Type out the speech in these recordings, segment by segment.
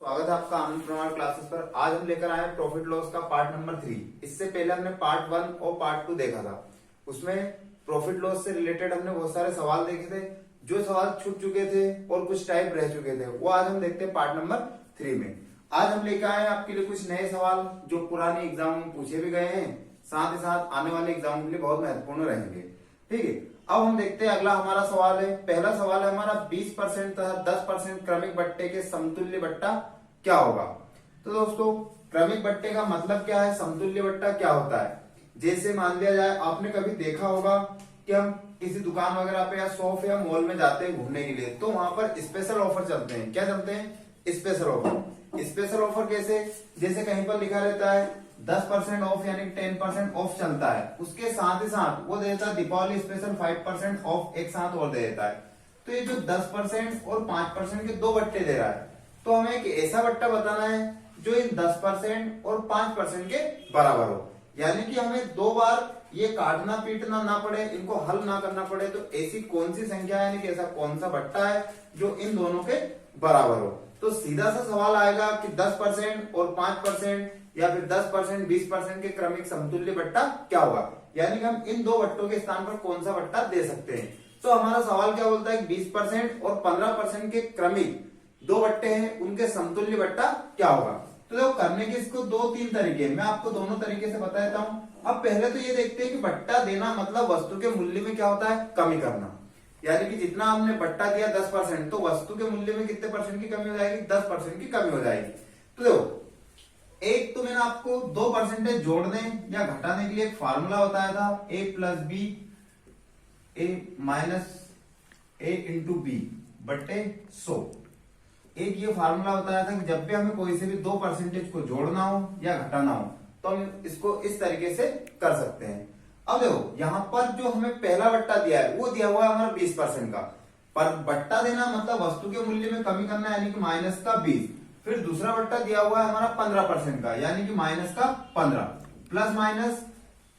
स्वागत है आपका आनंद प्रमाण क्लासेस पर। आज हम लेकर आए प्रॉफिट लॉस का पार्ट नंबर 3। इससे पहले हमने पार्ट 1 और पार्ट 2 देखा था। उसमें प्रॉफिट लॉस से रिलेटेड हमने बहुत सारे सवाल देखे थे। जो सवाल छूट चुके थे और कुछ टाइप रह चुके थे वो आज हम देखते हैं पार्ट नंबर 3 में। आज हम लेकर आए आपके लिए कुछ नए सवाल जो पुराने एग्जाम में पूछे भी गए हैं, साथ ही साथ आने वाले एग्जाम के लिए बहुत महत्वपूर्ण रहेंगे। ठीक है, अब हम देखते हैं अगला हमारा सवाल है। पहला सवाल है हमारा 20% तथा 10% क्रमिक बट्टे के समतुल्य बट्टा क्या होगा। तो दोस्तों, क्रमिक बट्टे का मतलब क्या है, समतुल्य बट्टा क्या होता है। जैसे मान लिया जाए, आपने कभी देखा होगा कि हम किसी दुकान वगैरह पे या शॉप या मॉल में जाते हैं घूमने के लिए, तो वहां पर स्पेशल ऑफर चलते हैं। क्या चलते हैं? Special offer. स्पेशल ऑफर कैसे? जैसे कहीं पर लिखा रहता है 10% ऑफ यानी 10% ऑफ चलता है, उसके साथ ही साथ वो देता है दीपावली स्पेशल 5% ऑफ एक साथ और दे देता है। तो ये जो 10% और 5% के दो बट्टे दे रहा है, तो हमें एक ऐसा बट्टा बताना है जो इन 10% और 5% के बराबर हो। यानी कि हमें दो बार ये काटना पीटना ना पड़े, इनको हल ना करना पड़े। तो ऐसी कौन सी संख्या यानी कि ऐसा कौन सा बट्टा है जो इन दोनों के बराबर हो। तो सीधा सा सवाल आएगा कि 10% और 5% या फिर 10% 20% के क्रमिक समतुल्य बट्टा क्या होगा। यानी कि हम इन दो बट्टों के स्थान पर कौन सा बट्टा दे सकते हैं। तो हमारा सवाल क्या बोलता है कि 20% और 15% के क्रमिक दो बट्टे हैं, उनके समतुल्य बट्टा क्या होगा। तो देखो, करने के इसको दो तीन तरीके हैं, मैं आपको दोनों तरीके से बता देता हूं। अब पहले तो ये देखते हैं कि बट्टा देना मतलब वस्तु के मूल्य में क्या होता है, कमी करना। यानी कि जितना हमने बट्टा दिया 10%, तो वस्तु के मूल्य में कितने परसेंट की कमी हो जाएगी, 10% की कमी हो जाएगी। तो देखो, एक तो मैंने आपको 2% जोड़ने या घटाने के लिए एक फार्मूला बताया था, a plus B A minus A into B बट्टे 100। एक ये फार्मूला बताया था कि जब भी हमें कोई से भी 2% को जोड़ना हो या घटाना हो तो हम इसको इस तरीके से कर सकते हैं। अब देखो, यहां पर जो हमें पहला बट्टा दिया है वो दिया हुआ है हमारा 20% का, पर बट्टा देना मतलब वस्तु के मूल्य में कमी करना यानी कि माइनस का 20। फिर दूसरा बट्टा दिया हुआ है हमारा 15% का यानी कि माइनस का 15, प्लस माइनस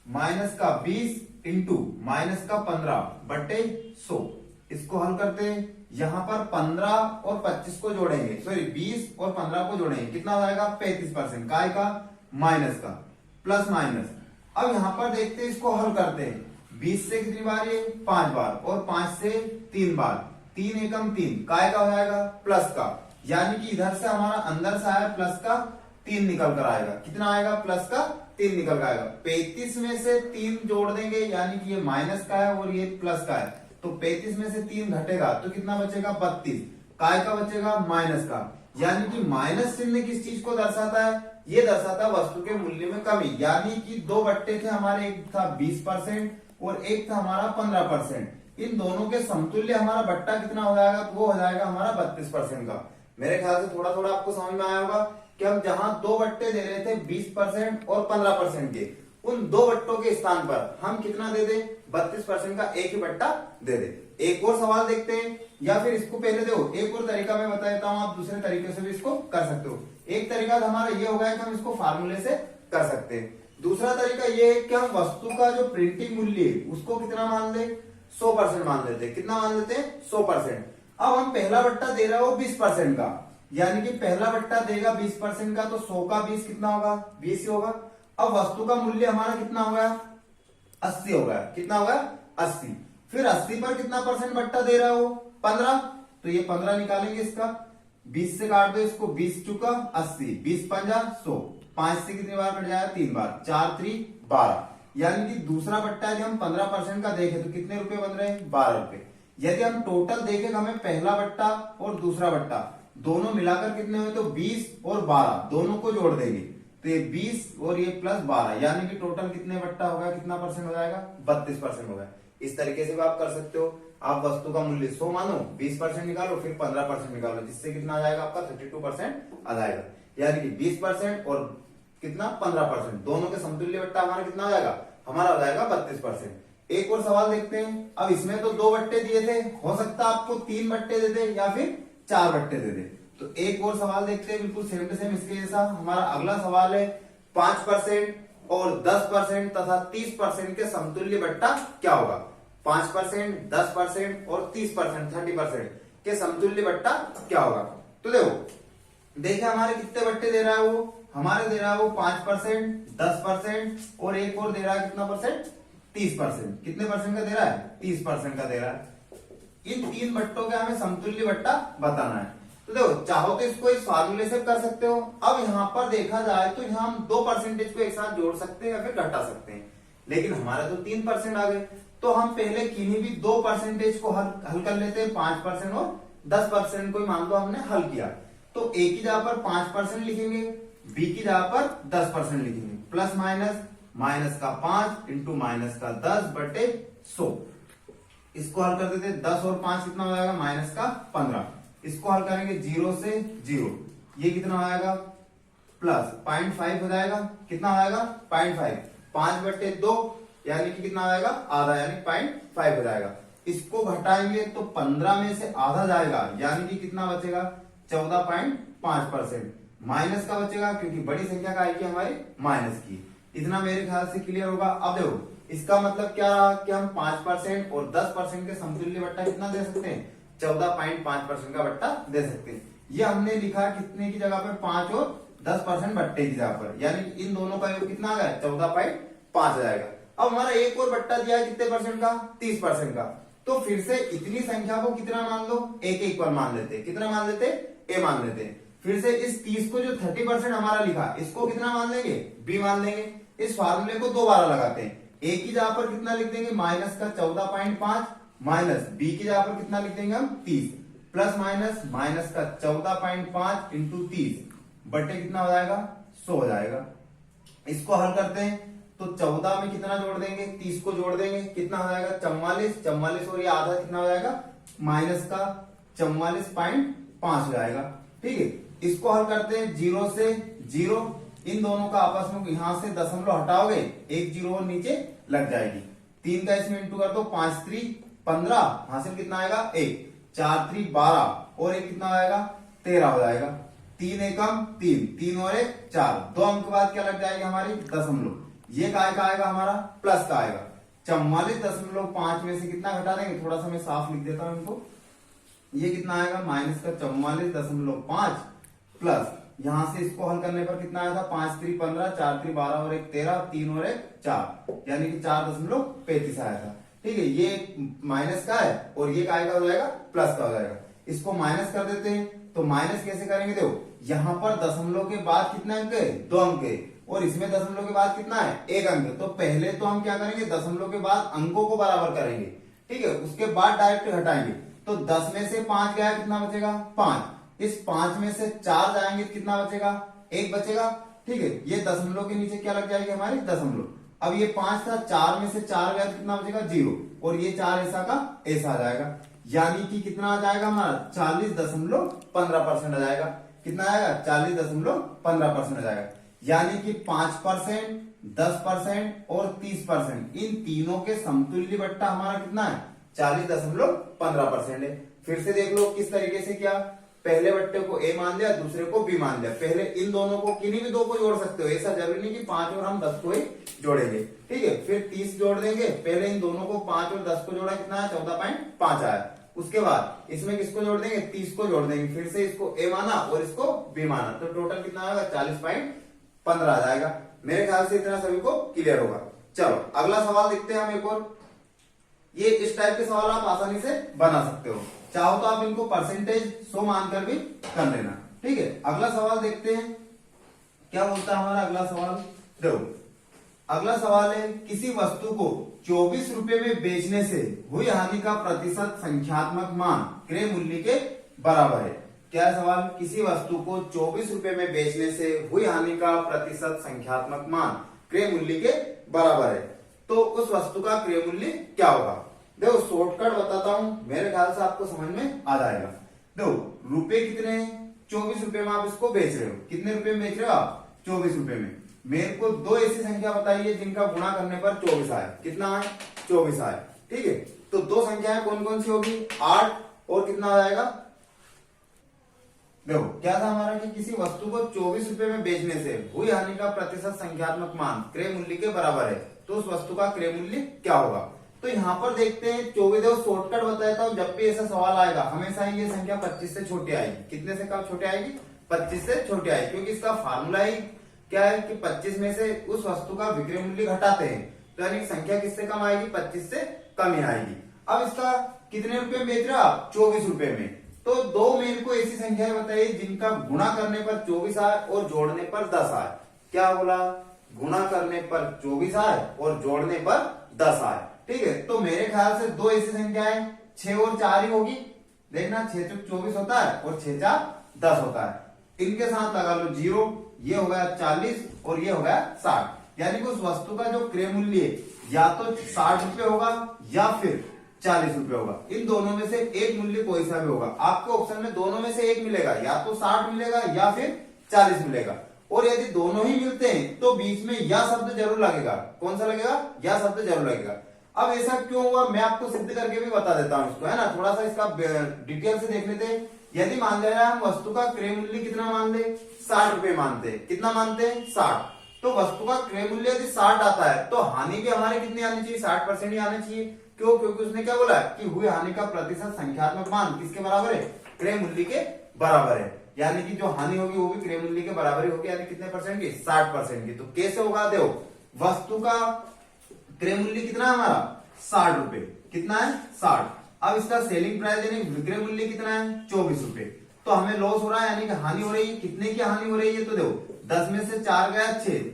माइनस का 20 इंटू माइनस का 15 बट्टे 100। इसको हल करते हैं, यहां पर 15 और 25 को जोड़ेंगे, सॉरी 20 और 15 को जोड़ेंगे, कितना हो जाएगा 35%, काय का माइनस का, प्लस माइनस। अब यहां पर देखते हैं, इसको हल करते हैं। 20 से कितनी बार है, 5 बार, और 5 से 3 बार, 3 एकम 3, काय का हो जाएगा प्लस का। यानी कि इधर से हमारा अंदर से आया प्लस का 3 निकल कर आएगा, कितना आएगा प्लस का 3 निकल कर आएगा। 35 में से 3 जोड़ देंगे यानी कि ये माइनस का है और ये प्लस का है, तो 35 में से 3 घटेगा तो कितना बचेगा 32, काय का बचेगा माइनस का। यानी कि माइनस चिन्ह किस चीज को दर्शाता है, ये दर्शाता है वस्तु के मूल्य में कमी। यानी कि दो बट्टे थे हमारे, एक था 20% और एक था हमारा 15%। इन दोनों के समतुल्य हमारा बट्टा कितना हो जाएगा, तो वो हो जाएगा हमारा 32% का। मेरे ख्याल से थोड़ा थोड़ा आपको समझ में आया होगा कि हम जहां दो बट्टे दे रहे थे 20% और 15% के, उन दो बट्टों के स्थान पर हम कितना दे दें, 32% का एक ही बट्टा दे दे। एक और सवाल देखते हैं, या फिर इसको पहले देखो, एक और तरीका मैं बता देता हूं, आप दूसरे तरीके से भी इसको कर सकते हो। एक तरीका हमारा ये होगा कि हम इसको फार्मूले से कर सकते हैं। दूसरा तरीका ये है कि हम वस्तु का जो प्रिंटिंग मूल्य है उसको कितना मान ले, 100% मान लेते हैं। कितना मान लेते हैं, 100%। अब हम पहला बट्टा दे रहा हो 20% का, यानी कि पहला बट्टा देगा 20% का, तो 100 का 20 कितना होगा, 20 ही होगा। अब वस्तु का मूल्य हमारा कितना हो गया, 80 हो गया, कितना हो गया 80। फिर 80 पर कितना परसेंट बट्टा दे रहा हो, 15, तो ये 15 निकालेंगे इसका, 20 से काट दो इसको, 20 चुका 80, 20 पंजा 100, 5 से कितनी बार कट जाएगा, 3 बार, 4 3 12। यानी कि दूसरा बट्टा यदि हम 15% का देखें तो कितने रुपए बन रहे हैं, 12 रुपए। यदि हम टोटल देखें हमें पहला बट्टा और दूसरा बट्टा दोनों मिलाकर कितने हुए, तो 20 और 12 दोनों को जोड़ देंगे तो ये 20 और ये प्लस 12, यानी कि टोटल कितने बट्टा होगा, कितना परसेंट हो जाएगा, 32% होगा। इस तरीके से भी आप कर सकते हो। आप वस्तु का मूल्य 100 मानो, 20% निकालो, फिर 15% निकालो, जिससे कितना आ जाएगा आपका 32% आ जाएगा। यानी कि 20% और कितना 15%, दोनों के समतुल्य बट्टा हमारा कितना हो जाएगा, हमारा हो जाएगा 32%। एक और सवाल देखते हैं। अब इसमें तो 2 बट्टे दिए थे, हो सकता है आपको 3 बट्टे दे दे या फिर 4 बट्टे दे दे। तो एक और सवाल देखते हैं, बिल्कुल सेम टू सेम इसके जैसा। हमारा अगला सवाल है 5% और 10% तथा 30% के समतुल्य बट्टा क्या होगा। 5%, 10% और 30%, 30% के समतुल्य बट्टा क्या होगा। तो देखो, देखिए हमारे कितने बट्टे दे रहा है वो, हमारे दे रहा है वो 5%, 10% और एक और दे रहा है कितना परसेंट, 30%। कितने परसेंट का दे रहा है, 30% का दे रहा है। इन तीन बट्टों का हमें समतुल्य बट्टा बताना है। तो देखो चाहो तो इसको इस फार्मूले से कर सकते हो। अब यहाँ पर देखा जाए तो यहाँ हम 2% को एक साथ जोड़ सकते हैं या फिर घटा सकते हैं, लेकिन हमारा तो 3% आ गए, तो हम पहले किन्हीं भी 2% को हल कर लेते हैं। 5% और 10% को मान लो हमने हल किया, तो ए की जगह पर 5% लिखेंगे, बी की जगह पर 10% लिखेंगे। प्लस माइनस, माइनस का 5 इंटू माइनस का 10 बटे 100। इसको हल कर देते, 10 और 5 कितना हो जाएगा, माइनस का 15। इसको हल करेंगे 0 से 0, ये कितना हो जाएगा, प्लस 0.5 हो जाएगा। कितना हो जाएगा, 0.5। 5 बटे 2 यानी कि कितना हो जाएगा, आधा, यानी 0.5 हो जाएगा। इसको घटाएंगे तो 15 में से आधा जाएगा, यानी कि कितना बचेगा, 14.5%। माइनस का बचेगा क्योंकि बड़ी संख्या का आएगी हमारी माइनस की। इतना मेरे ख्याल से क्लियर होगा। अब देखो इसका मतलब क्या रहा कि हम 5% और 10% के समतुल्य बट्टा कितना दे सकते हैं, 14.5% का बट्टा दे सकते हैं। ये हमने लिखा कितने की जगह पर, 5 और 10% बट्टे की जगह पर, यानी कि इन दोनों का योग कितना आ गया, 14.5 आ जाएगा। अब हमारा एक और बट्टा दिया है कितने परसेंट का, 30% का। तो फिर से इतनी संख्या को कितना मान लो, एक एक पर मान लेते। कितना मान लेते, ए मान लेते। फिर से इस 30 को जो 30% हमारा लिखा, इसको कितना मान लेंगे, बी मान लेंगे। इस फार्मूले को दोबारा लगाते हैं। ए की जगह पर कितना लिख देंगे, माइनस का 14.5, माइनस बी की जगह पर कितना लिख देंगे हम, 30, प्लस माइनस, माइनस का 14.5 इंटू 30 बटे कितना हो जाएगा, 100 हो जाएगा। इसको हल करते हैं तो 14 में कितना जोड़ देंगे, 30 को जोड़ देंगे, कितना हो जाएगा, 44, 44 और ये आधा कितना हो जाएगा, माइनस का 44.5 हो जाएगा। ठीक है, इसको हल करते हैं 0 से 0, इन दोनों का आपस में यहां से दशमलव हटाओगे, एक 0 और नीचे लग जाएगी। 3 का इसमें इंटू कर दो, 5 3 15, हासिल कितना आएगा, 1, 4 3 12 और एक कितना आएगा, 13 हो जाएगा। 3 एकम 3, 3 और 1 4, 2 अंक के बाद क्या लग जाएगी हमारी, दशमलव। ये काय का आएगा हमारा, प्लस का आएगा। 44.5 में से कितना घटा देंगे, थोड़ा सा मैं साफ लिख देता हूं इनको। ये कितना आएगा, माइनस का 44.5 प्लस यहां से इसको हल करने पर कितना आया था, 5 3 15, 4 3 12 और 1 13, 3 और 1 4, यानी कि 4.35 आया था। ठीक है, ये माइनस का है और ये काय का हो जाएगा, प्लस का हो जाएगा। इसको माइनस कर देते हैं, तो माइनस कैसे करेंगे, देखो यहां पर दशमलव के बाद कितना अंक है, 2 अंक है, और इसमें दशमलव के बाद कितना है, 1 अंक। तो पहले तो हम क्या करेंगे, दशमलव के बाद अंकों को बराबर करेंगे। ठीक है, उसके बाद डायरेक्ट घटाएंगे। तो 10 में से 5 गया, कितना बचेगा, 5। इस 5 में से 4 जाएंगे, कितना बचेगा, 1 बचेगा। ठीक है, ये दशमलव के नीचे क्या लग जाएगी हमारी, दशमलव। अब ये 5 था, 4 में से 4 गया, कितना बचेगा, 0, और ये 4 ऐसा का ऐसा आ जाएगा, यानी कि कितना आ जाएगा हमारा, 40.15% आ जाएगा। कितना आएगा, 40.15% आ जाएगा। यानी कि 5%, 10% और 30%, इन तीनों के समतुल्य बट्टा हमारा कितना है, 40.15% है। फिर से देख लो किस तरीके से किया, पहले बट्टे को ए मान लिया, दूसरे को बी मान लिया। पहले इन दोनों को किन्हीं भी दो को जोड़ सकते हो, ऐसा जरूरी नहीं कि 5 और हम 10 को ही जोड़ेंगे। ठीक है, फिर 30 जोड़ देंगे। पहले इन दोनों को 5 और 10 को जोड़ा, कितना है, 14.5 आया। उसके बाद इसमें किसको जोड़ देंगे, 30 को जोड़ देंगे। फिर से इसको ए माना और इसको बी माना, तो टोटल कितना आएगा, 40.15 आ जाएगा। मेरे ख्याल से इतना सभी को क्लियर होगा। चलो अगला सवाल देखते हैं हम एक और। ये इस टाइप के सवाल आप आसानी से बना सकते हो, चाहो तो आप इनको परसेंटेज 100 मानकर भी कर लेना। ठीक है, अगला सवाल देखते हैं क्या बोलता है हमारा अगला सवाल। देखो अगला सवाल है, किसी वस्तु को 24 रुपए में बेचने से हुई हानि का प्रतिशत संख्यात्मक मान क्रय मूल्य के बराबर है। क्या है सवाल, किसी वस्तु को 24 रुपए में बेचने से हुई हानि का प्रतिशत संख्यात्मक मान क्रय मूल्य के बराबर है, तो उस वस्तु का क्रय मूल्य क्या होगा। देखो शॉर्टकट बताता हूं, मेरे ख्याल से आपको समझ में आ जाएगा। देखो रुपए कितने हैं, 24 रुपए में आप इसको बेच रहे हो। कितने रुपए में बेच रहे हो आप, 24 रुपए में। मेरे को दो ऐसी संख्या बताइए जिनका गुणा करने पर 24 आए। कितना आए, 24 आए। ठीक है, तो दो संख्याएं कौन कौन सी होगी, 8 और कितना आ जाएगा। देखो क्या था हमारा कि किसी वस्तु को 24 रुपए में बेचने से हुई हानि का प्रतिशत संख्यात्मक मान क्रय मूल्य के बराबर है, तो उस वस्तु का क्रय मूल्य क्या होगा। तो यहाँ पर देखते हैं 24, देखो शॉर्टकट बताता हूँ, जब भी ऐसा सवाल आएगा हमेशा ये संख्या 25 से छोटी आएगी। कितने से कम छोटी आएगी, 25 से छोटी आई, क्योंकि इसका फार्मूला ही क्या है कि 25 में से उस वस्तु का विक्रय मूल्य घटाते हैं, तो यानी संख्या किससे कम आएगी, 25 से कम ही आएगी। अब इसका कितने रुपए में बेच रहे हो आप, 24 रुपए में। तो दो मेरे को ऐसी संख्याएं बताइए जिनका गुणा करने पर 24 आए और जोड़ने पर 10 आए। क्या बोला, गुणा करने पर 24 आए और जोड़ने पर 10 आए। ठीक है, तो मेरे ख्याल से दो ऐसी संख्याएं 6 और 4 ही होगी। देखना 6 चौक 24 होता है और 6 4 10 होता है। इनके साथ लगा लो 0, ये हो गया 40 और ये हो गया 60। यानी कि उस वस्तु का जो क्रय मूल्य या तो 60 रुपए होगा या फिर 40 रुपए होगा। इन दोनों में से एक मूल्य कोई सा भी होगा। आपके ऑप्शन में दोनों में से एक मिलेगा, या तो 60 मिलेगा या फिर 40 मिलेगा। और यदि दोनों ही मिलते हैं तो बीच में या शब्द जरूर लगेगा। कौन सा लगेगा, या शब्द जरूर लगेगा। अब ऐसा क्यों हुआ मैं आपको सिद्ध करके भी बता देता हूं इसको, है ना। थोड़ा सा इसका डिटेल से देख लेते हैं। यदि मान ले रहा है हम वस्तु का क्रय मूल्य कितना मानते, 60 रुपए मानते, कितना मानते हैं 60, तो वस्तु का क्रय मूल्य यदि 60 आता है तो हानि भी हमारे कितनी आनी चाहिए, 60% ही आनी चाहिए। क्यों, क्योंकि उसने क्या बोला कि हुई हानि का प्रतिशत संख्यात्मक मान किसके बराबर है, क्रय मूल्य के बराबर है। यानी कि जो हानि होगी वो भी क्रय मूल्य के बराबर ही होगी, यानी कितने परसेंट की, 60% की। तो कैसे होगा, देखो वस्तु का क्रय मूल्य कितना है हमारा 60 रुपए, कितना है 60। अब इसका सेलिंग प्राइस यानी विक्रय मूल्य कितना है 24 रुपए। तो हमें लॉस हो रहा है, यानी कि हानि हो रही है। कितने की हानि हो रही है, तो देखो 10 में से 4 गया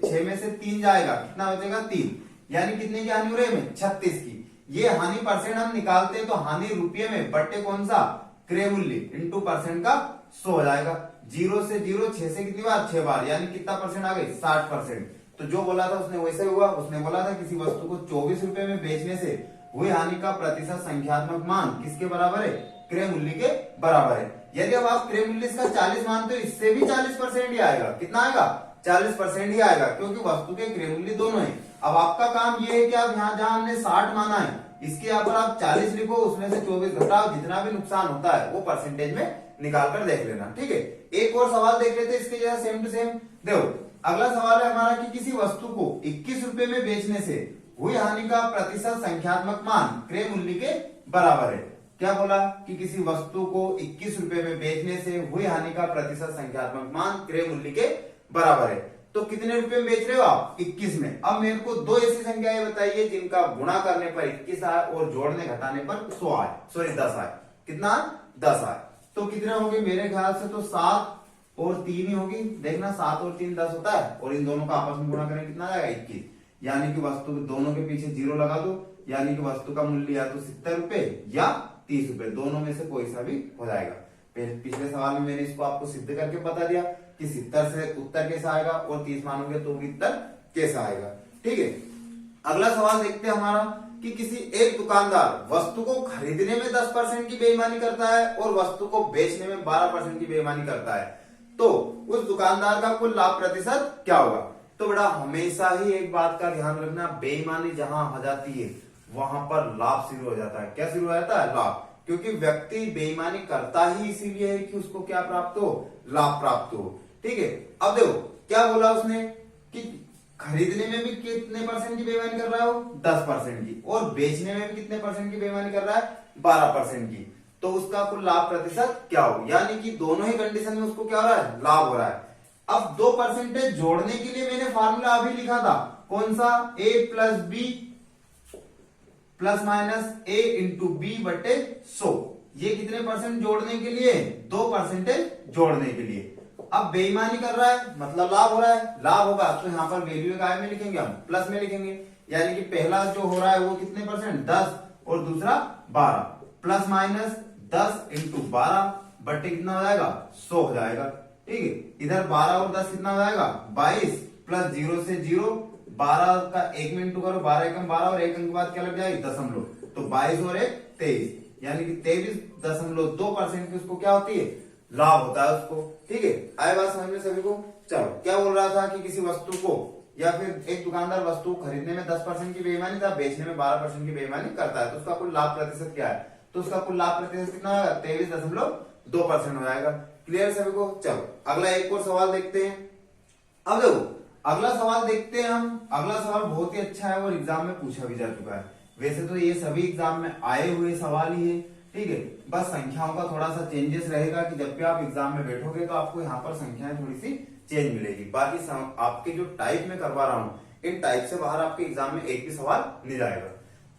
6 में से 3 जाएगा, कितना बचेगा 3, यानी कितने की हानि हो रही है 36 की। ये हानि परसेंट हम निकालते हैं तो हानि रुपये में बट्टे कौन सा, क्रय मूल्य इंटू परसेंट का 100 हो जाएगा। 0 से 0, 6 से कितनी बार, 6 बार, यानी कितना परसेंट आ गई 60%। तो जो बोला था उसने वैसे हुआ। उसने बोला था किसी वस्तु को 24 रुपए में बेचने से हुई हानि का प्रतिशत संख्यात्मक मान किसके बराबर है, क्रय मूल्य के बराबर है। यदि अब आप क्रय मूल्य इसका 40 मानते हो, इससे भी 40% ही आएगा। कितना आएगा, 40% ही आएगा, क्योंकि वस्तु के क्रय मूल्य दोनों है। अब आपका काम ये है कि आप यहाँ जहां हमने 60 माना है इसके यहाँ पर आप 40 लिखो, उसमें से 24 घटाओ, जितना भी नुकसान होता है वो परसेंटेज में निकाल कर देख लेना। ठीक है, एक और सवाल देख लेते हैं इसके जैसा सेम टू सेम। देखो अगला सवाल है हमारा कि किसी वस्तु को 21 रुपए में बेचने से हुई हानि का प्रतिशत संख्यात्मक मान क्रय मूल्य के बराबर है। क्या बोला कि किसी वस्तु को 21 रुपए में बेचने से हुई हानि का प्रतिशत संख्यात्मक मान क्रय मूल्य के बराबर है। तो कितने रुपए में बेच रहे हो आप, 21 में। अब मेरे को दो ऐसी संख्याएं बताइए जिनका गुणा करने पर 21 आए और जोड़ने घटाने पर 100 आए, सॉरी 10 आए। कितना, 10 आए। तो कितने होंगे मेरे ख्याल से, तो 7 और 3 ही होगी। देखना 7 और 3 10 होता है, और इन दोनों का आपस में गुणा करें कितना आएगा 21। यानी कि वस्तु दोनों के पीछे 0 लगा दो, यानी कि वस्तु का मूल्य या तो 70 रुपए या 30 रुपए, दोनों में से कोई सा भी हो जाएगा। पिछले सवाल में मैंने इसको आपको सिद्ध करके बता दिया कि 70 से उत्तर कैसा आएगा और 30 मानोगे तो भी उत्तर कैसा आएगा। ठीक है, अगला सवाल देखते हैं हमारा कि किसी एक दुकानदार वस्तु को खरीदने में 10% की बेईमानी करता है और वस्तु को बेचने में 12% की बेईमानी करता है, तो उस दुकानदार का कुल लाभ प्रतिशत क्या होगा। तो बेटा हमेशा ही एक बात का ध्यान रखना, बेईमानी जहां हो जाती है वहां पर लाभ शुरू हो जाता है। क्या शुरू हो जाता है, लाभ। क्योंकि व्यक्ति बेईमानी करता ही इसीलिए है कि उसको क्या प्राप्त हो, लाभ प्राप्त हो। ठीक है, अब देखो क्या बोला उसने कि खरीदने में भी कितने परसेंट की बेईमानी कर रहा है वो, 10% की, और बेचने में भी कितने परसेंट की बेईमानी कर रहा है, 12% की। तो उसका कुल लाभ प्रतिशत क्या हो, यानी कि दोनों ही कंडीशन में उसको क्या हो रहा है, लाभ हो रहा है। अब 2% जोड़ने के लिए मैंने फार्मूला अभी लिखा था, कौन सा, a plus B plus minus a into B बटे 100। ये कितने परसेंट जोड़ने के लिए, 2% जोड़ने के लिए। अब बेईमानी कर रहा है मतलब लाभ हो रहा है, लाभ होगा तो यहाँ पर वैल्यू काय में लिखेंगे हम, प्लस में लिखेंगे। यानी कि पहला जो हो रहा है वो कितने परसेंट, 10, और दूसरा 12, प्लस माइनस 10 इंटू 12 बटे कितना हो जाएगा, 100 हो जाएगा। ठीक है, इधर 12 और 10 कितना हो जाएगा, 22, प्लस 0 से 0, 12 का 1 में इंटू करो, 12 एकम 12 और 1 अंक के बाद क्या लग जाएगी, दशमलव। तो 22 और 1 23, यानी कि 23.2% की उसको क्या होती है, लाभ होता है उसको। ठीक है, आए बात समझ में सभी को। चलो क्या बोल रहा था कि किसी वस्तु को या फिर एक दुकानदार वस्तु खरीदने में 10% की बेईमानी था, बेचने में 12% की बेईमानी करता है, तो उसका कुल लाभ प्रतिशत क्या है, तो उसका कुल लाभ प्रतिशत कितना होगा, 23.2% हो जाएगा। क्लियर सभी को। चलो अगला एक और सवाल देखते हैं। अब देखो अगला सवाल देखते हैं हम। अगला सवाल बहुत ही अच्छा है और एग्जाम में पूछा भी जा चुका है। वैसे तो ये सभी एग्जाम में आए हुए सवाल ही है, ठीक है। बस संख्याओं का थोड़ा सा चेंजेस रहेगा कि जब भी आप एग्जाम में बैठोगे तो आपको यहाँ पर संख्याएं थोड़ी सी चेंज मिलेगी। बाकी आपके जो टाइप में करवा रहा हूँ इन टाइप से बाहर आपके एग्जाम में एक भी सवाल नहीं जाएगा।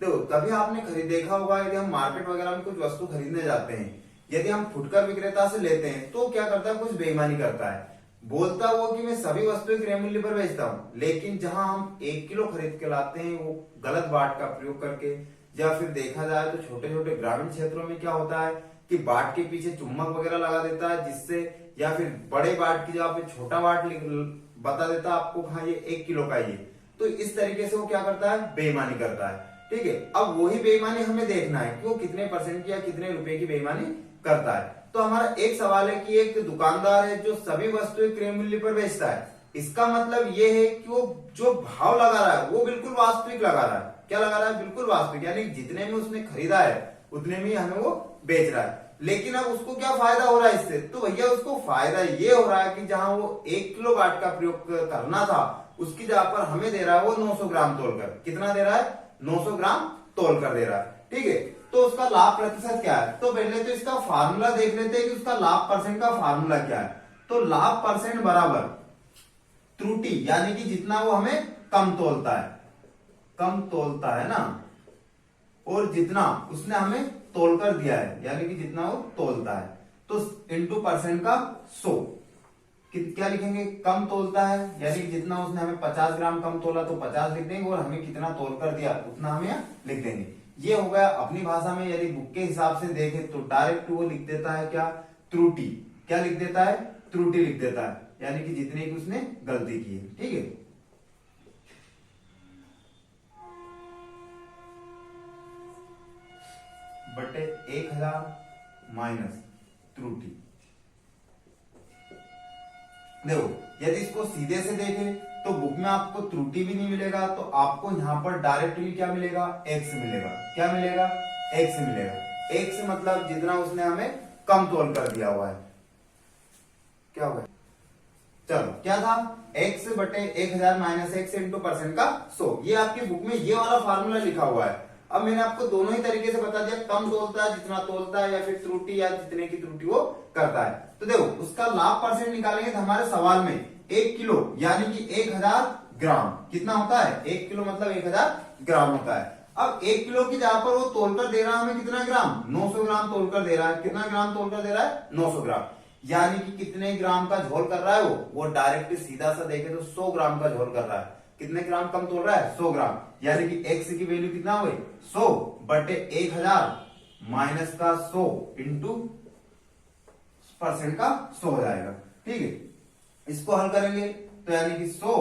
तो कभी आपने खरीद देखा होगा, यदि हम मार्केट वगैरह में कुछ वस्तु खरीदने जाते हैं, यदि हम फुटकर विक्रेता से लेते हैं तो क्या करता है, कुछ बेईमानी करता है। बोलता वो कि मैं सभी वस्तुएं क्रय मूल्य पर बेचता हूं, लेकिन जहां हम 1 किलो खरीद के लाते हैं वो गलत बाट का प्रयोग करके, या फिर देखा जाए तो छोटे छोटे ग्रामीण क्षेत्रों में क्या होता है कि बाट के पीछे चुम्बक वगैरह लगा देता है, जिससे या फिर बड़े बाट की जगह पे छोटा बाट बता देता है आपको हाँ ये 1 किलो का ये। तो इस तरीके से वो क्या करता है, बेईमानी करता है। ठीक है, अब वही बेईमानी हमें देखना है कि वो कितने परसेंट की या कितने रुपए की बेईमानी करता है। तो हमारा एक सवाल है कि एक दुकानदार है जो सभी वस्तुएं क्रय मूल्य पर बेचता है, इसका मतलब ये है कि वो जो भाव लगा रहा है वो बिल्कुल वास्तविक लगा रहा है। क्या लगा रहा है, बिल्कुल वास्तविक, यानी जितने में उसने खरीदा है उतने में हमें वो बेच रहा है। लेकिन अब उसको क्या फायदा हो रहा है इससे, तो भैया उसको फायदा ये हो रहा है कि जहां वो 1 किलो बाट का प्रयोग करना था उसकी जगह पर हमें दे रहा है वो 900 ग्राम तोलकर। कितना दे रहा है, 900 ग्राम तोलकर दे रहा है। ठीक है, तो उसका लाभ प्रतिशत क्या है, तो पहले तो इसका फार्मूला देख लेते हैं कि उसका लाभ परसेंट का फार्मूला क्या है। तो लाभ परसेंट बराबर त्रुटि, यानी कि जितना वो हमें कम तोलता है, कम तोलता है ना, और जितना उसने हमें तोलकर दिया है यानी कि जितना वो तोलता है, तो इंटू परसेंट का 100। क्या लिखेंगे, कम तोलता है यानी कि जितना उसने हमें 50 ग्राम कम तोला तो 50 लिख देंगे, और हमें कितना तोल कर दिया उतना हमें यहाँ लिख देंगे। ये हो गया अपनी भाषा में। यदि बुक के हिसाब से देखें तो डायरेक्ट वो लिख देता है क्या, त्रुटि। क्या लिख देता है, त्रुटि लिख देता है, यानी कि जितने की उसने गलती की है। ठीक है, बटे 1000 माइनस त्रुटि। देखो यदि इसको सीधे से देखें तो बुक में आपको त्रुटि भी नहीं मिलेगा, तो आपको यहां पर डायरेक्टली क्या मिलेगा, एक्स मिलेगा। क्या मिलेगा, एक्स मिलेगा। एक्स मतलब जितना उसने हमें कम तोल कर दिया हुआ है। क्या होगा, चलो क्या था, एक्स बटे 1000 माइनस एक्स इंटू परसेंट का 100। ये आपकी बुक में ये वाला फार्मूला लिखा हुआ है। अब मैंने आपको दोनों ही तरीके से बता दिया, कम तोलता है जितना तोलता है, या फिर त्रुटि या जितने की त्रुटि वो करता है। तो देखो उसका लाभ परसेंट निकालेंगे तो हमारे सवाल में 1 किलो यानी कि 1000 ग्राम कितना होता है, 1 किलो मतलब 1000 ग्राम होता है। अब 1 किलो की जगह पर वो तोलकर दे रहा है हमें कितना ग्राम, 900 ग्राम तोलकर दे रहा है। कितना ग्राम तोलकर दे रहा है, 900 ग्राम, यानी कि कितने ग्राम का झोल कर रहा है वो डायरेक्ट सीधा सा देखे तो 100 ग्राम का झोल कर रहा है। कितने ग्राम कम तोल रहा है, 100 ग्राम, यानी कि एक्स की वैल्यू कितना हुई, 100 बटे 1000 माइनस का 100 इंटू परसेंट का 100 हो जाएगा। ठीक है, इसको हल करेंगे तो यानी कि 100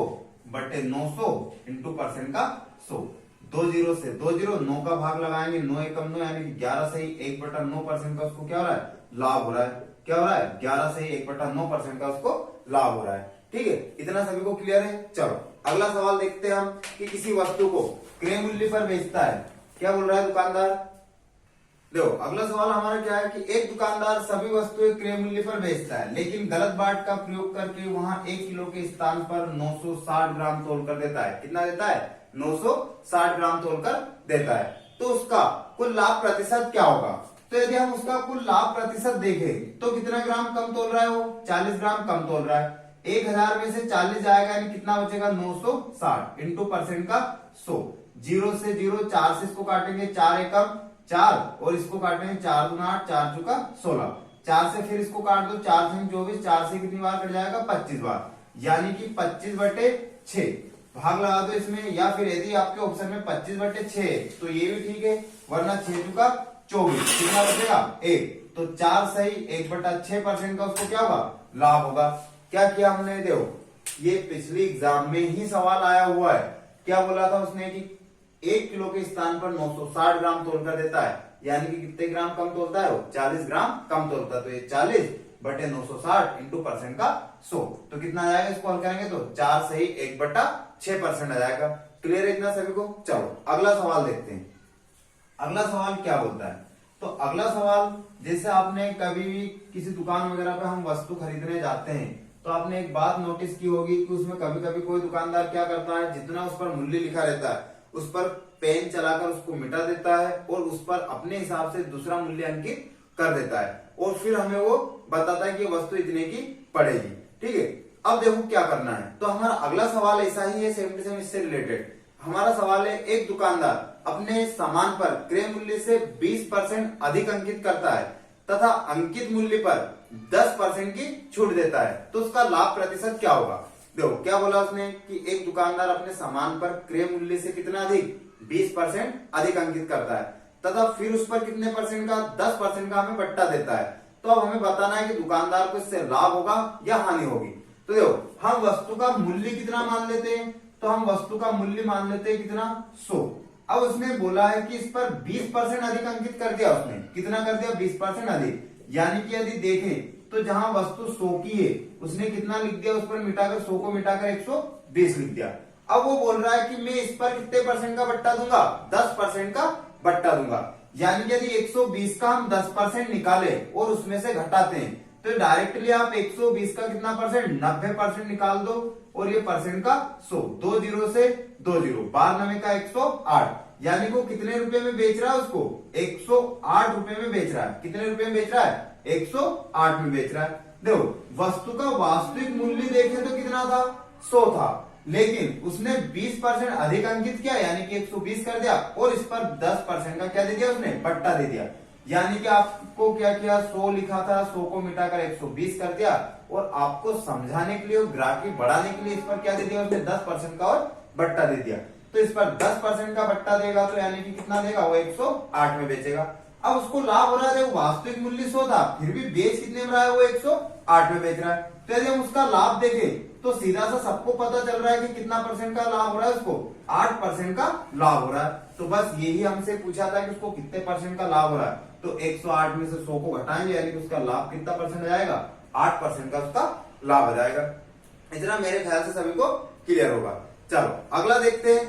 बटे 900 इंटू परसेंट का 100। 2 जीरो से 2 जीरो, 9 का भाग लगाएंगे, 9 एकम 9 यानी कि 11 से ही 1/9% का उसको क्या हो रहा है, लाभ हो रहा है। क्या हो रहा है, 11 से ही 1/9% का उसको लाभ हो रहा है। ठीक है, इतना सभी को क्लियर है। चलो अगला सवाल देखते हैं हम कि किसी वस्तु को क्रय मूल्य पर बेचता है। क्या बोल रहा है दुकानदार, देखो अगला सवाल हमारा क्या है कि एक दुकानदार सभी वस्तुएं क्रय मूल्य पर बेचता है, लेकिन गलत बाट का प्रयोग करके वहां 1 किलो के स्थान पर 960 ग्राम तोल कर देता है। कितना देता है, 960 ग्राम तोल कर देता है। तो उसका कुल लाभ प्रतिशत क्या होगा, तो यदि हम उसका कुल लाभ प्रतिशत देखें तो कितना ग्राम कम तोल रहा है वो, 40 ग्राम कम तोल रहा है। 1000 में से 40 जाएगा यानी कितना बचेगा, 960 इंटू परसेंट का 100। 0 से 0, 4 से इसको काटेंगे, 4 एकम 4, और इसको काटेंगे 4 दूना 8, 4 चौका 16। 4 से फिर इसको काट दो, 4 से 24, 4 से कितनी बार कट जाएगा, 25 बार, यानी कि 25 बटे 6। भाग लगा दो इसमें, या फिर यदि आपके ऑप्शन में 25 बटे 6 तो ये भी ठीक है, वरना 6 चौका 24, कितना बचेगा 1। तो 4 सही 1/6% का उसको क्या होगा, लाभ होगा। क्या किया हमने, देखो ये पिछली एग्जाम में ही सवाल आया हुआ है। क्या बोला था उसने कि 1 किलो के स्थान पर 960 ग्राम तोल कर देता है, यानी कि कितने ग्राम कम तोलता है वो, 40 ग्राम कम तोलता है। तो ये 40 बटे 960 इंटू परसेंट का 100, तो कितना आ जाएगा, इसको हल करेंगे तो 4 से ही 1/6% आ जाएगा। क्लियर है इतना सभी को। चलो अगला सवाल देखते हैं। अगला सवाल क्या बोलता है, तो अगला सवाल, जैसे आपने कभी भी किसी दुकान वगैरह पे हम वस्तु खरीदने जाते हैं तो आपने एक बात नोटिस की होगी कि उसमें कभी कभी कोई दुकानदार क्या करता है, जितना उस पर मूल्य लिखा रहता है उस पर पेन चलाकर उसको मिटा देता है और उस पर अपने हिसाब से दूसरा मूल्य अंकित कर देता है और फिर हमें वो बताता है कि वस्तु इतने की पड़ेगी। ठीक है, अब देखो क्या करना है। तो हमारा अगला सवाल ऐसा ही है, सेम टू सेम इससे रिलेटेड। हमारा सवाल है, एक दुकानदार अपने सामान पर क्रय मूल्य से 20% अधिक अंकित करता है तथा अंकित मूल्य पर 10% की छूट देता है, तो उसका लाभ प्रतिशत क्या होगा। देखो क्या बोला उसने कि एक दुकानदार अपने सामान पर क्रय मूल्य से कितना अधिक 20% अधिक अंकित करता है तथा फिर उस पर कितने परसेंट का 10% का हमें बट्टा देता है। तो अब हमें बताना है कि दुकानदार को इससे लाभ होगा या हानि होगी। तो देखो हम वस्तु का मूल्य कितना मान लेते हैं, तो हम वस्तु का मूल्य मान लेते हैं कितना 100। अब उसने बोला है कि इस पर 20% अधिक अंकित कर दिया, उसने कितना कर दिया 20% अधिक, यानी कि यदि देखें तो जहां वस्तु 100 की है उसने कितना लिख दिया, उस पर मिटाकर 100 को मिटाकर 120 लिख दिया। अब वो बोल रहा है कि मैं इस पर कितने परसेंट का बट्टा दूंगा, 10% का बट्टा दूंगा। यानी कि यदि 120 का हम 10% निकाले और उसमें से घटाते हैं तो डायरेक्टली आप 120 का कितना परसेंट 90% निकाल दो और ये परसेंट का 100, 2 जीरो से 2 जीरो, 12 का 108, यानी वो कितने रुपए में बेच रहा है, उसको 108 रुपए में बेच रहा है। कितने रुपए में बेच रहा है, 108 में बेच रहा है। देखो वस्तु का वास्तविक मूल्य देखें तो कितना था, 100 था, लेकिन उसने 20% अधिक अंकित किया यानी कि 120 कर दिया और इस पर 10% का क्या दे दिया, उसने बट्टा दे दिया। यानी कि आपको क्या किया, 100 लिखा था, 100 को मिटाकर 120 कर दिया और आपको समझाने के लिए और ग्राहकी बढ़ाने के लिए इस पर क्या दे दिया, उसने 10% का और बट्टा दे दिया। तो इस पर 10% का बट्टा देगा तो यानी कि कितना देगा, वो 108 में बेचेगा। अब उसको लाभ हो रहा है, वास्तविक मूल्य 100 था फिर भी बेच कितने में रहा है, वो 108 में बेच रहा है। तो यदि हम उसका लाभ देखें तो सीधा सा सबको पता चल रहा है कि कितना परसेंट का लाभ हो रहा है, उसको 8% का लाभ हो रहा है। तो बस यही हमसे पूछा था कि उसको कितने परसेंट का लाभ हो रहा है, तो 108 में से 100 को घटाएंगे यानी कि उसका लाभ कितना परसेंट आ जाएगा, 8% का उसका लाभ आ जाएगा। इतना मेरे ख्याल से सभी को क्लियर होगा। चलो अगला देखते हैं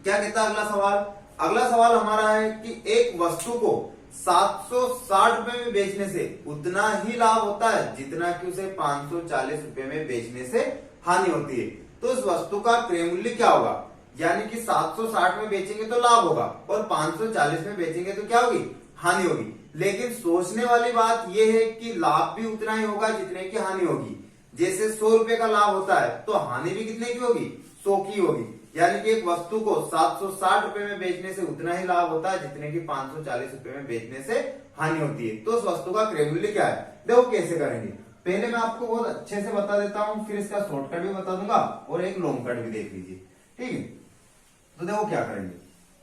क्या कहता है अगला सवाल। अगला सवाल हमारा है कि एक वस्तु को 760 रुपए में बेचने से उतना ही लाभ होता है जितना कि उसे 540 रुपए में बेचने से हानि होती है, तो उस वस्तु का क्रय मूल्य क्या होगा। यानी कि 760 में बेचेंगे तो लाभ होगा और 540 में बेचेंगे तो क्या होगी, हानि होगी। लेकिन सोचने वाली बात यह है कि लाभ भी उतना ही होगा जितने की हानि होगी। जैसे 100 रुपए का लाभ होता है तो हानि भी कितने की होगी, 100 की होगी। यानी कि एक वस्तु को 760 रुपए में बेचने से उतना ही लाभ होता है जितने की 540 रुपए में बेचने से हानि होती है। तो उस वस्तु का क्रय मूल्य क्या है, देखो कैसे करेंगे। पहले मैं आपको बहुत अच्छे से बता देता हूं, फिर इसका शॉर्टकट भी बता दूंगा और एक लॉन्ग कट भी देख लीजिए। ठीक है, तो देखो क्या करेंगे।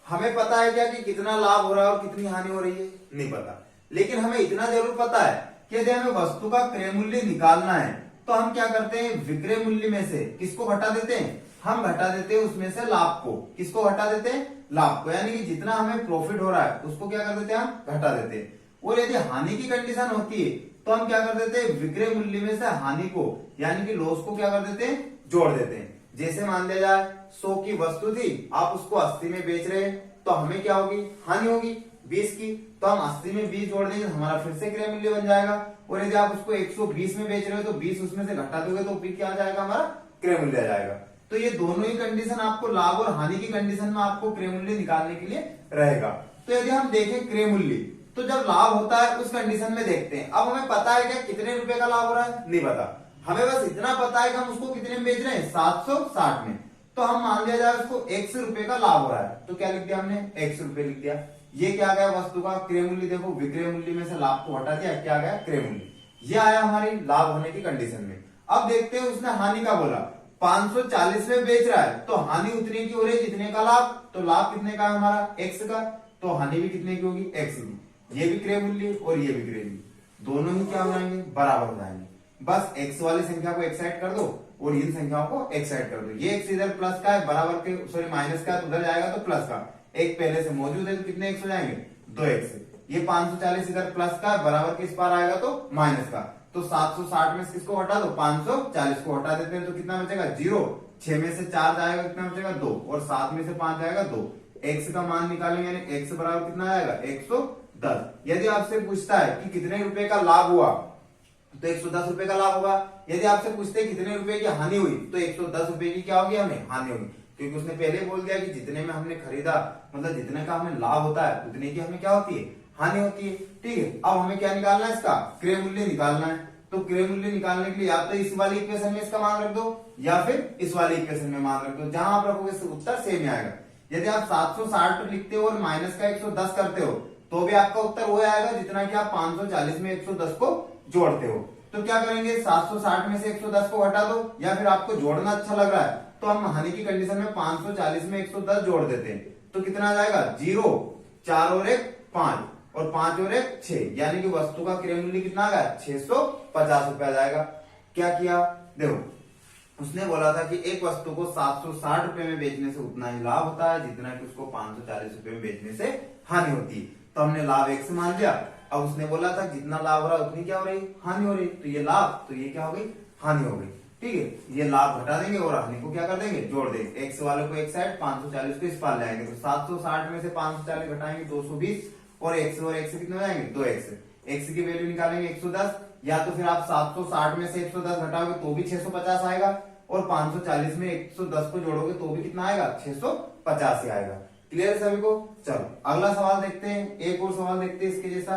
हमें पता है क्या कि कितना लाभ हो रहा है और कितनी हानि हो रही है, नहीं पता, लेकिन हमें इतना जरूर पता है कि यदि हमें वस्तु का क्रय मूल्य निकालना है तो हम क्या करते हैं, विक्रय मूल्य में से किसको घटा देते हैं, हम घटा देते हैं उसमें से लाभ को। किसको घटा देते हैं, लाभ को। यानी कि जितना हमें प्रॉफिट हो रहा है उसको क्या कर देते हैं, हम घटा देते हैं। और यदि हानि की कंडीशन होती है तो हम क्या कर देते हैं, विक्रय मूल्य में से हानि को यानी कि लॉस को क्या कर देते हैं, जोड़ देते हैं। जैसे मान लिया जाए 100 की वस्तु थी, आप उसको 80 में बेच रहे हैं तो हमें क्या होगी, हानि होगी 20 की, तो हम 80 में 20 जोड़ देंगे हमारा फिर से क्रय मूल्य बन जाएगा। और यदि आप उसको 120 में बेच रहे हो तो 20 उसमें से घटा दोगे तो फिर क्या आ जाएगा, हमारा क्रय मूल्य आ जाएगा। तो ये दोनों ही कंडीशन आपको लाभ और हानि की कंडीशन में आपको क्रय मूल्य निकालने के लिए रहेगा। तो यदि हम देखें क्रय मूल्य, तो जब लाभ होता है उस कंडीशन में देखते हैं। अब हमें पता है क्या कितने रुपए का लाभ हो रहा है, नहीं पता, हमें बस इतना पता है कि हम उसको कितने में बेच रहे हैं, 760 में। तो हम मान लिया जाए उसको 100 रुपए का लाभ हो रहा है, तो क्या लिख दिया हमने, 100 रुपए लिख दिया। ये क्या गया, वस्तु का क्रय मूल्य। देखो विक्रय मूल्य में से लाभ को हटा दिया, क्या गया, क्रय मूल्य। ये आया हमारी लाभ होने की कंडीशन में। अब देखते हैं उसने हानि का बोला, 540 में बेच रहा है तो हानि उतने की हो रही है जितने का लाभ, तो लाभ कितने का है हमारा, x का, तो हानि भी कितने की होगी, x की। ये भी क्रय मूल्य और ये भी क्रय मूल्य, दोनों ही क्या हो जाएंगे, बराबर हो जाएंगे। बस x वाली संख्या को एक साइड कर दो और इन संख्याओं को एक साइड कर दो। ये x इधर प्लस का है, बराबर के सॉरी माइनस का है तो उधर जाएगा तो प्लस का, एक पहले से मौजूद है तो कितने x हो जाएंगे, 2x। ये 540 इधर प्लस का है, बराबर के इस पार आएगा तो माइनस का, तो 760 में से किसको हटा दो, 540 को हटा देते हैं तो कितना बचेगा, 0। 6 में से 4 जाएगा कितना बचेगा, 2, और 7 में से 5 जाएगा 2। x का मान निकालेंगे यानी x बराबर कितना आएगा, 110। यदि आपसे पूछता है कि कितने रुपए का लाभ हुआ तो 110 रुपए का लाभ होगा। यदि आपसे पूछते हैं कितने रुपए की हानि हुई तो 110 रुपए की क्या होगी, हमें हानि होगी। क्योंकि उसने पहले बोल दिया कि जितने में हमने खरीदा मतलब जितने का हमें लाभ होता है उतने की हमें क्या होती है, हानि होती है। ठीक है, अब हमें क्या निकालना है, इसका क्रय मूल्य निकालना है। तो क्रय मूल्य निकालने के लिए या तो इस वाली इक्वेशन में इसका मान रख दो या फिर इस वाली इक्वेशन में मान रख दो, जहां आप रखोगे उत्तर सेम ही आएगा। यदि आप 760 लिखते हो और माइनस का 110 करते हो तो भी आपका उत्तर वो आएगा जितना कि आप 540 में 110 को जोड़ते हो। तो क्या करेंगे, 760 में से 110 को हटा दो, या फिर आपको जोड़ना अच्छा लग रहा है तो हम हानि की कंडीशन में 540 में 110 जोड़ देते हैं। तो कितना आ जाएगा, 0, 4 और 1 5 और 5 और 1 6, यानी कि वस्तु का क्रय मूल्य कितना आ गया, 650 रुपया जाएगा। क्या किया, देखो उसने बोला था कि एक वस्तु को 760 रुपए में बेचने से उतना ही लाभ होता है जितना कि उसको 540 रुपए में बेचने से हानि होती है। तो हमने लाभ 1 से मान लिया। अब उसने बोला था जितना लाभ हो रहा है उतनी क्या हो रही, हानि हो रही। तो ये लाभ, तो ये क्या हो गई, हानि हो गई। ठीक है, ये लाभ घटा देंगे और हानि को क्या कर देंगे, जोड़ देंगे। एक्स वाले को एक साइड, 540 को इस पार ले आएंगे। तो 760 में से 540 घटाएंगे 220 और एक्स कितने हो जाएंगे, 2x। एक्स की वैल्यू निकालेंगे 110, या तो फिर आप 760 में से 110 घटाओगे तो भी 650 आएगा, और 540 में 110 को जोड़ोगे तो भी कितना आएगा, 650 ही आएगा। क्लियर है सभी को। चलो अगला सवाल देखते हैं, एक और सवाल देखते हैं इसके जैसा।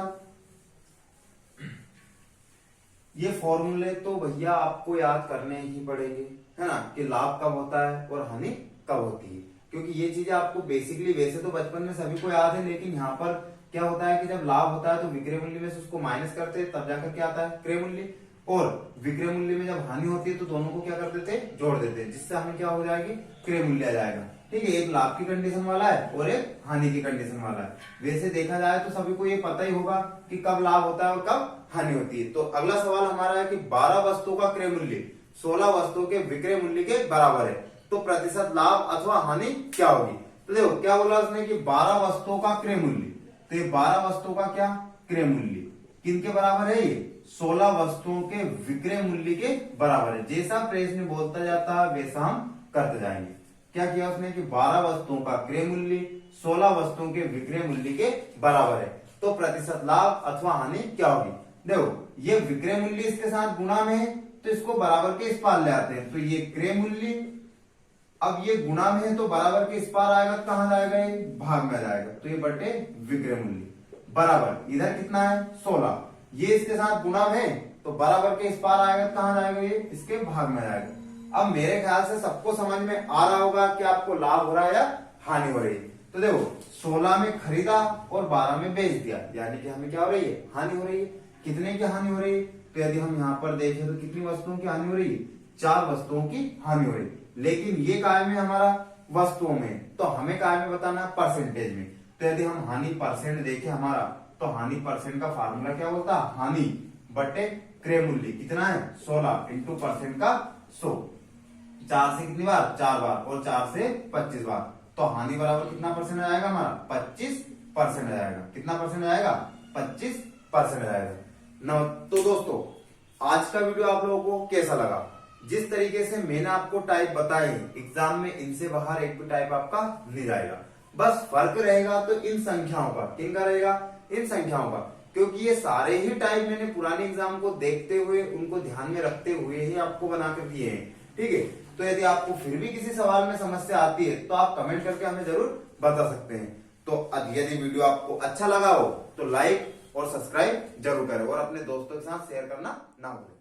ये फॉर्मूले तो भैया आपको याद करने ही पड़ेंगे, है ना, कि लाभ कब होता है और हानि कब होती है, क्योंकि ये चीजें आपको बेसिकली वैसे तो बचपन में सभी को याद है, लेकिन यहाँ पर क्या होता है कि जब लाभ होता है तो विक्रय मूल्य में से उसको माइनस करते हैं, तब जाकर क्या आता है, क्रय मूल्य। और विक्रय मूल्य में जब हानि होती है तो दोनों को क्या कर देते हैं, जोड़ देते हैं, जिससे हमें क्या हो जाएगी, क्रय मूल्य आ जाएगा। ठीक है, एक लाभ की कंडीशन वाला है और एक हानि की कंडीशन वाला है। वैसे देखा जाए तो सभी को ये पता ही होगा कि कब लाभ होता है और कब हानि होती है। तो अगला सवाल हमारा है कि 12 वस्तुओं का क्रय मूल्य 16 वस्तुओं के विक्रय मूल्य के बराबर है, तो प्रतिशत लाभ अथवा हानि क्या होगी। तो देखो क्या बोला उसने कि 12 वस्तुओं का क्रय मूल्य, तो ये 12 वस्तुओं का क्या, क्रय मूल्य किनके बराबर है, ये 16 वस्तुओं के विक्रय मूल्य के बराबर है। जैसा प्रश्न बोलता जाता है वैसा हम करते जाएंगे। क्या किया उसने कि 12 वस्तुओं का क्रय मूल्य 16 वस्तुओं के विक्रय मूल्य के बराबर है, तो प्रतिशत लाभ अथवा हानि क्या होगी। देखो ये विक्रय मूल्य इसके साथ गुणा में है तो इसको बराबर के इस पार ले आते हैं, तो ये क्रय मूल्य, अब ये गुणा में है तो बराबर के इस पार आएगा, कहां जाएगा, ये भाग में जाएगा, तो ये बटे विक्रय मूल्य बराबर, इधर कितना है 16, ये इसके साथ गुणा में तो बराबर के इस पार आएगा, कहां जाएगा, ये इसके भाग में जाएगा। अब मेरे ख्याल से सबको समझ में आ रहा होगा कि आपको लाभ हो रहा है या हानि हो रही है। तो देखो 16 में खरीदा और 12 में बेच दिया, यानी कि हमें क्या हो रही है, हानि हो रही है। कितने की हानि हो रही है, तो यदि हम यहाँ पर देखें तो कितनी वस्तुओं की हानि हो रही है, 4 वस्तुओं की हानि हो रही है। लेकिन ये काय में हमारा वस्तुओं में, तो हमें काय में बताना है परसेंटेज में। तो यदि हम हानि परसेंट देखें हमारा, तो हानि परसेंट का फार्मूला क्या बोलता है, हानि बटे क्रय मूल्य कितना है 16 इंटू परसेंट का 100, 4 से कितनी बार, 4 बार, और 4 से 25 बार, तो हानि बराबर कितना परसेंट आएगा हमारा, 25% आएगा। कितना परसेंट आएगा, 25% आएगा। तो दोस्तों आज का वीडियो आप लोगों को कैसा लगा, जिस तरीके से मैंने आपको टाइप बताए एग्जाम में इनसे बाहर एक भी टाइप आपका नहीं जाएगा, बस फर्क रहेगा तो इन संख्याओं का, किनका रहेगा, इन संख्याओं का, क्योंकि ये सारे ही टाइप मैंने पुराने एग्जाम को देखते हुए उनको ध्यान में रखते हुए ही आपको बनाकर दिए हैं। ठीक है, तो यदि आपको फिर भी किसी सवाल में समस्या आती है तो आप कमेंट करके हमें जरूर बता सकते हैं। तो यदि वीडियो आपको अच्छा लगा हो तो लाइक और सब्सक्राइब जरूर करें और अपने दोस्तों के साथ शेयर करना ना भूलें।